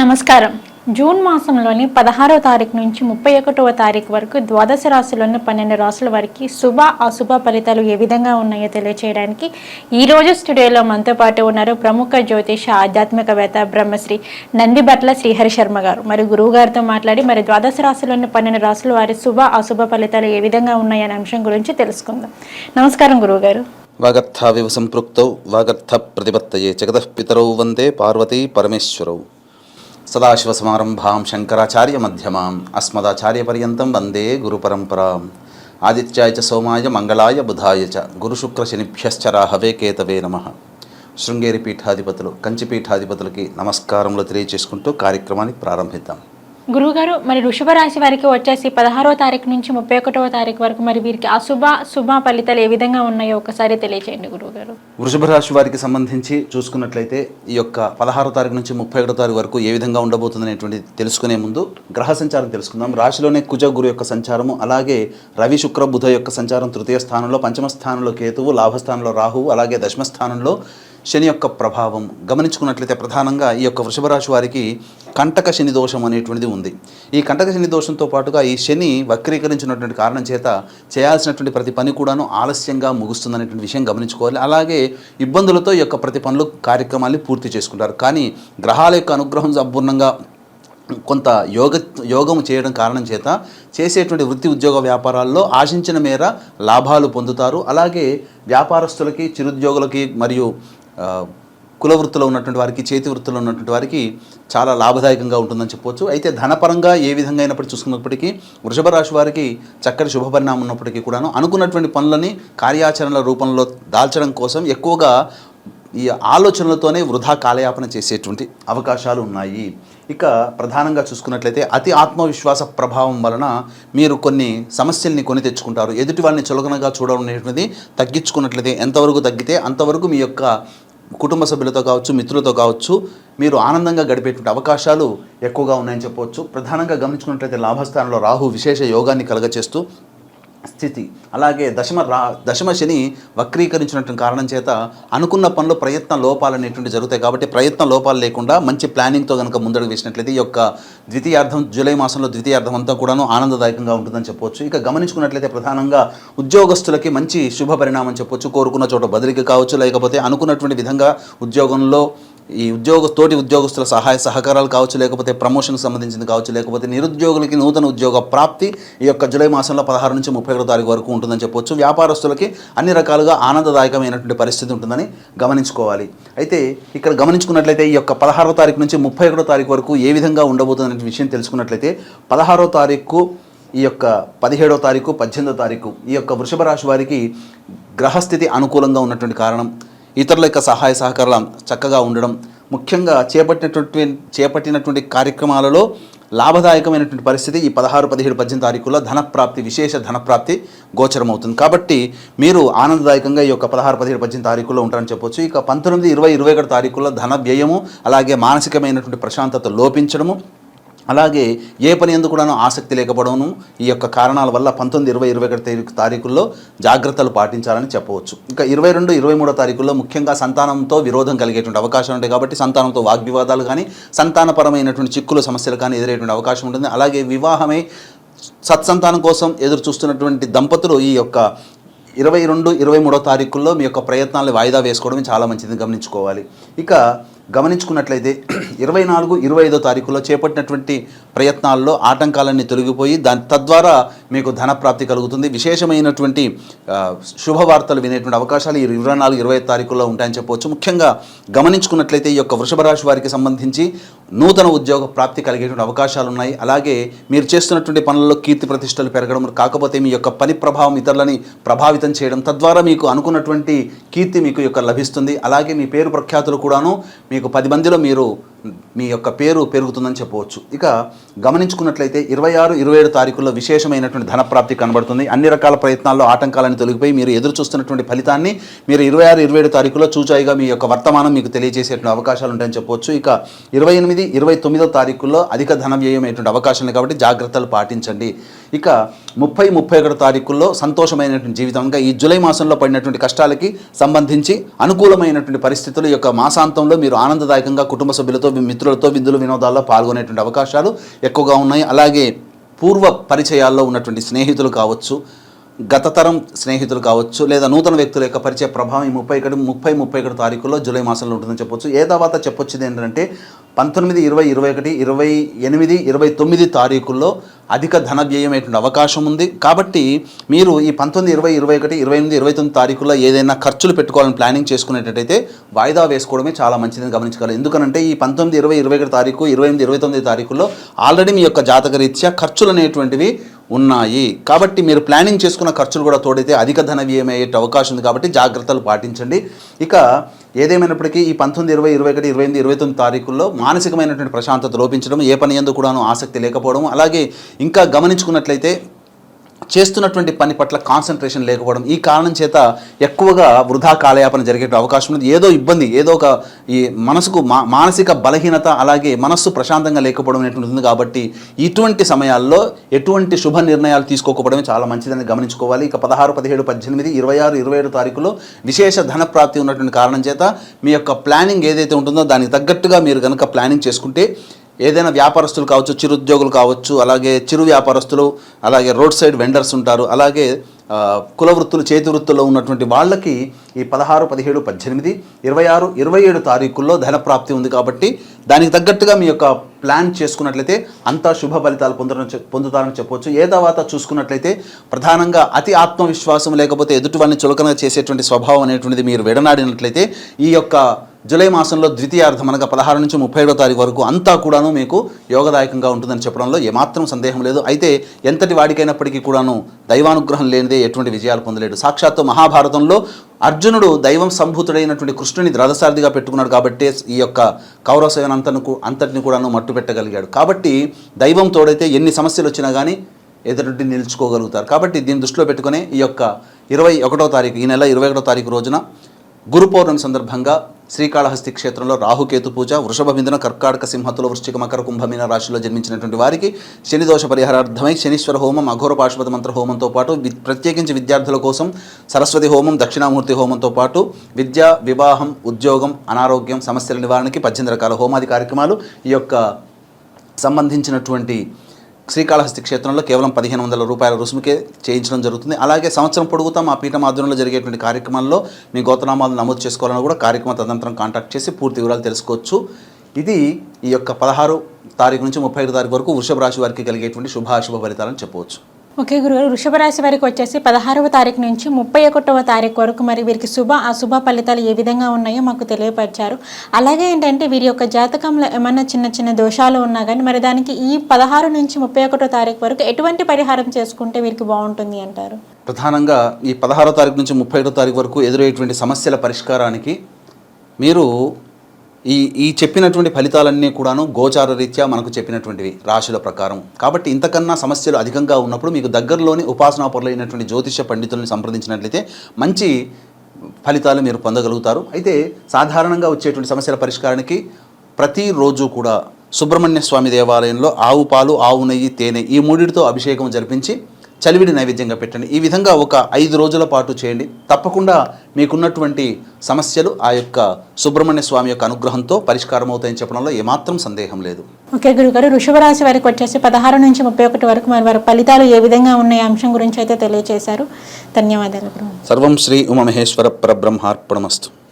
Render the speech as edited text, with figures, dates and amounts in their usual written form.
నమస్కారం. జూన్ మాసంలోని 16వ తారీఖు నుంచి 31వ తారీఖు వరకు ద్వాదశ రాశుల్లోని 12 రాశుల వారికి శుభ అశుభ ఫలితాలు ఏ విధంగా ఉన్నాయో తెలియచేయడానికి ఈరోజు స్టూడియోలో మనతో పాటు ఉన్నారు ప్రముఖ జ్యోతిష ఆధ్యాత్మికవేత్త బ్రహ్మశ్రీ నందిబట్ల శ్రీహరి శర్మ గారు. మరి గురువు గారితో మాట్లాడి మరి ద్వాదశ రాశుల్లోని 12 రాశుల వారి శుభ అశుభ ఫలితాలు ఏ విధంగా ఉన్నాయనే అంశం గురించి తెలుసుకుందాం. నమస్కారం గురువు గారు. వాగర్థావివ సంపృక్తౌ వాగర్థ ప్రతిపత్తయే జగతః పితరౌ వందే పార్వతీ పరమేశ్వరౌ సదాశివసమారంభాం శంకరాచార్య మధ్యమాం అస్మదాచార్యపర్యంతం వందే గురుపరంపరాం ఆదిత్యాయ చ సోమాయ మంగళాయ బుధాయ చ గురుశుక్రశనిభ్యశ్చ రాహవే కేతవే నమః. శృంగేరి పీఠాధిపతులు కంచి పీఠాధిపతులకి నమస్కారములు తెలియచేసుకుంటూ కార్యక్రమాన్ని ప్రారంభిద్దాం. గురువుగారు, మరి వృషభ రాశి వారికి వచ్చేసి 16వ తారీఖు నుంచి 31వ తారీఖు వరకు మరి వీరికి అశుభ శుభ ఫలితాలు ఏ విధంగా ఉన్నాయో ఒకసారి తెలియచేయండి గురువుగారు. వృషభ రాశి వారికి సంబంధించి చూసుకున్నట్లయితే ఈ యొక్క 16వ తారీఖు నుంచి 31వ తారీఖు వరకు ఏ విధంగా ఉండబోతుంది అనేటువంటి తెలుసుకునే ముందు గ్రహ సంచారం తెలుసుకుందాం. రాశిలోనే కుజ గురు యొక్క సంచారము, అలాగే రవి శుక్ర బుధ యొక్క సంచారం తృతీయ స్థానంలో, పంచమ స్థానంలో కేతువు, లాభస్థానంలో రాహువు, అలాగే దశమ స్థానంలో శని యొక్క ప్రభావం గమనించుకున్నట్లయితే ప్రధానంగా ఈ యొక్క వృషభ రాశి వారికి కంటక శని దోషం అనేటువంటిది ఉంది. ఈ కంటక శని దోషంతో పాటుగా ఈ శని వక్రీకరించినటువంటి కారణం చేత చేయాల్సినటువంటి ప్రతి పని కూడాను ఆలస్యంగా ముగుస్తుందనేటువంటి విషయం గమనించుకోవాలి. అలాగే ఇబ్బందులతో ఈ యొక్క ప్రతి పనులు కార్యక్రమాన్ని పూర్తి చేసుకుంటారు. కానీ గ్రహాల యొక్క అనుగ్రహం సంపూర్ణంగా కొంత యోగము చేయడం కారణం చేత చేసేటువంటి వృత్తి ఉద్యోగ వ్యాపారాల్లో ఆశించిన మేర లాభాలు పొందుతారు. అలాగే వ్యాపారస్తులకి, చిరుద్యోగులకి మరియు కుల వృత్తిలో ఉన్నటువంటి వారికి, చేతి వృత్తిలో ఉన్నటువంటి వారికి చాలా లాభదాయకంగా ఉంటుందని చెప్పవచ్చు. అయితే ధనపరంగా ఏ విధంగా అయినప్పటికీ చూసుకున్నప్పటికీ వృషభ రాశి వారికి చక్కటి శుభపరిణామం ఉన్నప్పటికీ కూడాను అనుకున్నటువంటి పనులని కార్యాచరణల రూపంలో దాల్చడం కోసం ఎక్కువగా ఈ ఆలోచనలతోనే వృధా కాలయాపన చేసేటువంటి అవకాశాలు ఉన్నాయి. ఇక ప్రధానంగా చూసుకున్నట్లయితే అతి ఆత్మవిశ్వాస ప్రభావం వలన మీరు కొన్ని సమస్యల్ని కొని తెచ్చుకుంటారు. ఎదుటి వాళ్ళని చులకనగా చూడడం అనేటువంటిది తగ్గించుకున్నట్లయితే ఎంతవరకు తగ్గితే అంతవరకు మీ యొక్క కుటుంబ సభ్యులతో కావచ్చు, మిత్రులతో కావచ్చు, మీరు ఆనందంగా గడిపేటువంటి అవకాశాలు ఎక్కువగా ఉన్నాయని చెప్పవచ్చు. ప్రధానంగా గమనించుకున్నట్లయితే లాభస్థానంలో రాహు విశేష యోగాన్ని కలగచేస్తూ స్థితి, అలాగే దశమ శని వక్రీకరించినటువంటి కారణం చేత అనుకున్న పనులు ప్రయత్న లోపాలు అనేటువంటి జరుగుతాయి. కాబట్టి ప్రయత్న లోపాలు లేకుండా మంచి ప్లానింగ్తో కనుక ముందడుగు వేసినట్లయితే ఈ యొక్క ద్వితీయార్థం, జూలై మాసంలో ద్వితీయార్థం అంతా కూడాను ఆనందదాయకంగా ఉంటుందని చెప్పవచ్చు. ఇక గమనించుకున్నట్లయితే ప్రధానంగా ఉద్యోగస్తులకి మంచి శుభ పరిణామం చెప్పవచ్చు. కోరుకున్న చోట బదిలీకి కావచ్చు, లేకపోతే అనుకున్నటువంటి విధంగా ఉద్యోగంలో ఈ తోటి ఉద్యోగస్తుల సహాయ సహకారాలు కావచ్చు, లేకపోతే ప్రమోషన్కి సంబంధించింది కావచ్చు, లేకపోతే నిరుద్యోగులకి నూతన ఉద్యోగ ప్రాప్తి ఈ యొక్క జూలై మాసంలో 16 నుంచి 31 తారీఖు వరకు ఉంటుందని చెప్పవచ్చు. వ్యాపారస్తులకి అన్ని రకాలుగా ఆనందదాయకమైనటువంటి పరిస్థితి ఉంటుందని గమనించుకోవాలి. అయితే ఇక్కడ గమనించుకున్నట్లయితే ఈ యొక్క 16వ తారీఖు నుంచి 31 తారీఖు వరకు ఏ విధంగా ఉండబోతుందనే విషయం తెలుసుకున్నట్లయితే 16వ తారీఖు, ఈ యొక్క 17వ తారీఖు, 18వ తారీఖు ఈ యొక్క వృషభ రాశి వారికి గ్రహస్థితి అనుకూలంగా ఉన్నటువంటి కారణం, ఇతరుల యొక్క సహాయ సహకారాలు చక్కగా ఉండడం, ముఖ్యంగా చేపట్టినటువంటి కార్యక్రమాలలో లాభదాయకమైనటువంటి పరిస్థితి ఈ 16, 17, 18 తారీఖుల్లో ధనప్రాప్తి, విశేష ధనప్రాప్తి గోచరమవుతుంది. కాబట్టి మీరు ఆనందదాయకంగా ఈ యొక్క 16, 17, 18 తారీఖుల్లో ఉంటారని చెప్పొచ్చు. ఇక 19, 20, 21 తారీఖుల్లో ధన వ్యయము, అలాగే మానసికమైనటువంటి ప్రశాంతత లోపించడము, అలాగే ఏ పని ఎందుకు కూడాను ఆసక్తి లేకపోవడము, ఈ యొక్క కారణాల వల్ల 19, 20, 21 తారీఖుల్లో జాగ్రత్తలు పాటించాలని చెప్పవచ్చు. ఇంకా 22, 23 తారీఖుల్లో ముఖ్యంగా సంతానంతో విరోధం కలిగేటువంటి అవకాశం ఉంటాయి. కాబట్టి సంతానంతో వాగ్వివాదాలు కానీ, సంతానపరమైనటువంటి చిక్కులు సమస్యలు కానీ ఎదురయ్యేటువంటి అవకాశం ఉంటుంది. అలాగే వివాహమై సత్సంతానం కోసం ఎదురు చూస్తున్నటువంటి దంపతులు ఈ యొక్క 22, 23 తారీఖుల్లో మీ యొక్క ప్రయత్నాలను వాయిదా వేసుకోవడం చాలా మంచిది గమనించుకోవాలి. ఇక గమనించుకున్నట్లయితే 24, 25 తారీఖుల్లో చేపట్టినటువంటి ప్రయత్నాల్లో ఆటంకాలన్నీ తొలగిపోయి తద్వారా మీకు ధనప్రాప్తి కలుగుతుంది. విశేషమైనటువంటి శుభవార్తలు వినేటువంటి అవకాశాలు ఈ 24, 25 తారీఖుల్లో ఉంటాయని చెప్పవచ్చు. ముఖ్యంగా గమనించుకున్నట్లయితే ఈ యొక్క వృషభ రాశి వారికి సంబంధించి నూతన ఉద్యోగ ప్రాప్తి కలిగేటువంటి అవకాశాలు ఉన్నాయి. అలాగే మీరు చేస్తున్నటువంటి పనుల్లో కీర్తి ప్రతిష్టలు పెరగడం, కాకపోతే మీ యొక్క పని ప్రభావం ఇతరులని ప్రభావితం చేయడం, తద్వారా మీకు అనుకున్నటువంటి కీర్తి మీకు యొక్క లభిస్తుంది. అలాగే మీ పేరు ప్రఖ్యాతులు కూడాను మీకు 10 మందిలో మీ యొక్క పేరు పెరుగుతుందని చెప్పవచ్చు. ఇక గమనించుకున్నట్లయితే 26, 27 తారీఖుల్లో విశేషమైనటువంటి ధనప్రాప్తి కనబడుతుంది. అన్ని రకాల ప్రయత్నాల్లో ఆటంకాలను తొలగిపోయి మీరు ఎదురు చూస్తున్నటువంటి ఫలితాన్ని మీరు 26, 27 తారీఖులో చూచాయిగా మీ యొక్క వర్తమానం మీకు తెలియజేసేటువంటి అవకాశాలు ఉంటాయని చెప్పవచ్చు. ఇక 28, 29 తారీఖుల్లో అధిక ధన వ్యయమైనటువంటి అవకాశాలు కాబట్టి జాగ్రత్తలు పాటించండి. ఇక 30, 31 తారీఖుల్లో సంతోషమైనటువంటి జీవితంగా ఈ జూలై మాసంలో పడినటువంటి కష్టాలకి సంబంధించి అనుకూలమైనటువంటి పరిస్థితులు యొక్క మాసాంతంలో మీరు ఆనందదాయకంగా కుటుంబ సభ్యులతో మిత్రులతో విందులు వినోదాల్లో పాల్గొనేటువంటి అవకాశాలు ఎక్కువగా ఉన్నాయి. అలాగే పూర్వ పరిచయాల్లో ఉన్నటువంటి స్నేహితులు కావచ్చు, గత తరం స్నేహితులు కావచ్చు, లేదా నూతన వ్యక్తుల యొక్క పరిచయ ప్రభావం ఈ 31 తారీఖుల్లో జూలై మాసంలో ఉంటుందని చెప్పొచ్చు. ఏ తర్వాత చెప్పొచ్చేది ఏంటంటే 19, 20, 21, 28, 29 తారీఖుల్లో అధిక ధన వ్యయమైనటువంటి అవకాశం ఉంది. కాబట్టి మీరు ఈ 19, 20, 21, 28, 29 తారీఖుల్లో ఏదైనా ఖర్చులు పెట్టుకోవాలని ప్లానింగ్ చేసుకునేటట్టయితే వాయిదా వేసుకోవడమే చాలా మంచిదని గమనించగలరు. ఎందుకంటే ఈ 19, 20, 21 తారీఖు, 28, 29 తారీఖుల్లో ఆల్రెడీ మీ యొక్క జాతక రీత్యా ఖర్చులు అనేటువంటివి ఉన్నాయి. కాబట్టి మీరు ప్లానింగ్ చేసుకున్న ఖర్చులు కూడా తోడైతే అధిక ధన వ్యయం అయ్యే అవకాశం ఉంది. కాబట్టి జాగ్రత్తలు పాటించండి. ఇక ఏదేమైనప్పటికీ ఈ 19, 20, 21, 28, 29 తారీఖుల్లో మానసికమైనటువంటి ప్రశాంతత లోపించడం, ఏ పని యందు కూడాను ఆసక్తి లేకపోవడం, అలాగే ఇంకా గమనించుకున్నట్లయితే చేస్తున్నటువంటి పని పట్ల కాన్సన్ట్రేషన్ లేకపోవడం, ఈ కారణం చేత ఎక్కువగా వృధా కాలయాపన జరిగే అవకాశం ఉంది. ఏదో ఇబ్బంది, ఏదో ఒక ఈ మనసుకు మానసిక బలహీనత, అలాగే మనస్సు ప్రశాంతంగా లేకపోవడం అనేటువంటి ఉంది. కాబట్టి ఇటువంటి సమయాల్లో ఎటువంటి శుభ నిర్ణయాలు తీసుకోకపోవడమే చాలా మంచిదని గమనించుకోవాలి. ఇక 16, 17, 18, 26, 27 తారీఖులో విశేష ధన ప్రాప్తి ఉన్నటువంటి కారణం చేత మీ యొక్క ప్లానింగ్ ఏదైతే ఉంటుందో దానికి తగ్గట్టుగా మీరు కనుక ప్లానింగ్ చేసుకుంటే ఏదైనా వ్యాపారస్తులు కావచ్చు, చిరుద్యోగులు కావచ్చు, అలాగే చిరు వ్యాపారస్తులు, అలాగే రోడ్ సైడ్ వెండర్స్ ఉంటారు, అలాగే కుల వృత్తులు, చేతి వృత్తుల్లో ఉన్నటువంటి వాళ్ళకి ఈ 16, 17, 18, 26, 27 తారీఖుల్లో ధన ప్రాప్తి ఉంది. కాబట్టి దానికి తగ్గట్టుగా మీ యొక్క ప్లాన్ చేసుకున్నట్లయితే అంతా శుభ ఫలితాలు పొందుతారని చెప్పవచ్చు. ఏ తర్వాత చూసుకున్నట్లయితే ప్రధానంగా అతి ఆత్మవిశ్వాసం లేకపోతే ఎదుటివాడిని చులకనగా చేసేటువంటి స్వభావం అనేటువంటిది మీరు విడనాడినట్లయితే ఈ యొక్క జూలై మాసంలో ద్వితీయార్థం అనగా 16 నుంచి 31 తారీఖు వరకు అంతా కూడాను మీకు యోగదాయకంగా ఉంటుందని చెప్పడంలో ఏమాత్రం సందేహం లేదు. అయితే ఎంతటి వాడికైనప్పటికీ కూడాను దైవానుగ్రహం లేనిదే ఎటువంటి విజయాలు పొందలేడు. సాక్షాత్తు మహాభారతంలో అర్జునుడు దైవం సంభూతుడైనటువంటి కృష్ణుని రథసారథిగా పెట్టుకున్నాడు. కాబట్టి ఈ యొక్క కౌరవ సేన అంతటిని కూడాను మట్టు పెట్టగలిగాడు. కాబట్టి దైవం తోడైతే ఎన్ని సమస్యలు వచ్చినా కానీ ఎదుటి నిలుచుకోగలుగుతారు. కాబట్టి దీన్ని దృష్టిలో పెట్టుకునే ఈ యొక్క 21వ తారీఖు, ఈ నెల 21వ తారీఖు రోజున గురు పౌర్ణమి సందర్భంగా శ్రీకాళహస్తి క్షేత్రంలో రాహుకేతు పూజ, వృషభ మిథున, కర్కాటక, సింహతుల, వృశ్చిక, మకర, కుంభమీన రాశిలో జన్మించినటువంటి వారికి శని దోష పరిహారార్థమై శనీశ్వర హోమం, అఘోర పాశుపత మంత్ర హోమంతో పాటు ప్రత్యేకించి విద్యార్థుల కోసం సరస్వతి హోమం, దక్షిణామూర్తి హోమంతో పాటు విద్య, వివాహం, ఉద్యోగం, అనారోగ్యం సమస్యల నివారణకి 18 రకాల హోమాది కార్యక్రమాలు ఈ యొక్క సంబంధించినటువంటి శ్రీకాళహస్తి క్షేత్రంలో కేవలం 1500 రూపాయల రుసుముకే చేయించడం జరుగుతుంది. అలాగే సంవత్సరం పొడుగుతా మా పీఠం ఆధ్వర్యంలో జరిగేటువంటి కార్యక్రమాల్లో మీ గోత్రనామాలు నమోదు చేసుకోవాలని కూడా కార్యక్రమ తదనంతరం కాంటాక్ట్ చేసి పూర్తి వివరాలు తెలుసుకోవచ్చు. ఇది ఈ యొక్క 16 తారీఖు నుంచి 31 తారీఖు వరకు వృషభ రాశి వారికి కలిగేటువంటి శుభాశుభ ఫలితాలని చెప్పవచ్చు. ఓకే గురుగారు, వృషభ రాశి వారికి వచ్చేసి 16వ తారీఖు నుంచి 31వ తారీఖు వరకు మరి వీరికి శుభ అశుభ ఫలితాలు ఏ విధంగా ఉన్నాయో మాకు తెలియపరిచారు. అలాగే ఏంటంటే వీరి యొక్క జాతకంలో ఏమైనా చిన్న చిన్న దోషాలు ఉన్నా కానీ మరి దానికి ఈ 16 నుంచి 31వ తారీఖు వరకు ఎటువంటి పరిహారం చేసుకుంటే వీరికి బాగుంటుంది అంటారు? ప్రధానంగా ఈ 16వ తారీఖు నుంచి 31వ తారీఖు వరకు ఎదురయ్యేటువంటి సమస్యల పరిష్కారానికి మీరు ఈ చెప్పినటువంటి ఫలితాలన్నీ కూడాను గోచార రీత్యా మనకు చెప్పినటువంటివి రాశుల ప్రకారం. కాబట్టి ఇంతకన్నా సమస్యలు అధికంగా ఉన్నప్పుడు మీకు దగ్గరలోని ఉపాసనాపరులైనటువంటి జ్యోతిష పండితులను సంప్రదించినట్లయితే మంచి ఫలితాలు మీరు పొందగలుగుతారు. అయితే సాధారణంగా వచ్చేటువంటి సమస్యల పరిష్కారానికి ప్రతిరోజు కూడా సుబ్రహ్మణ్య స్వామి దేవాలయంలో ఆవు పాలు, ఆవు నెయ్యి, తేనె ఈ మూడిటితో అభిషేకం జరిపించి చలివిడి నైవేద్యంగా పెట్టండి. ఈ విధంగా ఒక 5 రోజుల పాటు చేయండి. తప్పకుండా మీకున్నటువంటి సమస్యలు ఆ యొక్క సుబ్రహ్మణ్య స్వామి యొక్క అనుగ్రహంతో పరిష్కారం అవుతాయని చెప్పడంలో ఏమాత్రం సందేహం లేదు. ఓకే గురుగారు, వృషభ రాశి వారికి వచ్చేసి 16 నుంచి 31 వరకు మరి వారి ఫలితాలు ఏ విధంగా ఉన్నాయి అంశం గురించి అయితే తెలియజేశారు. ధన్యవాదాలు. సర్వం శ్రీ ఉమామహేశ్వర పరబ్రహ్మార్పణమస్తు.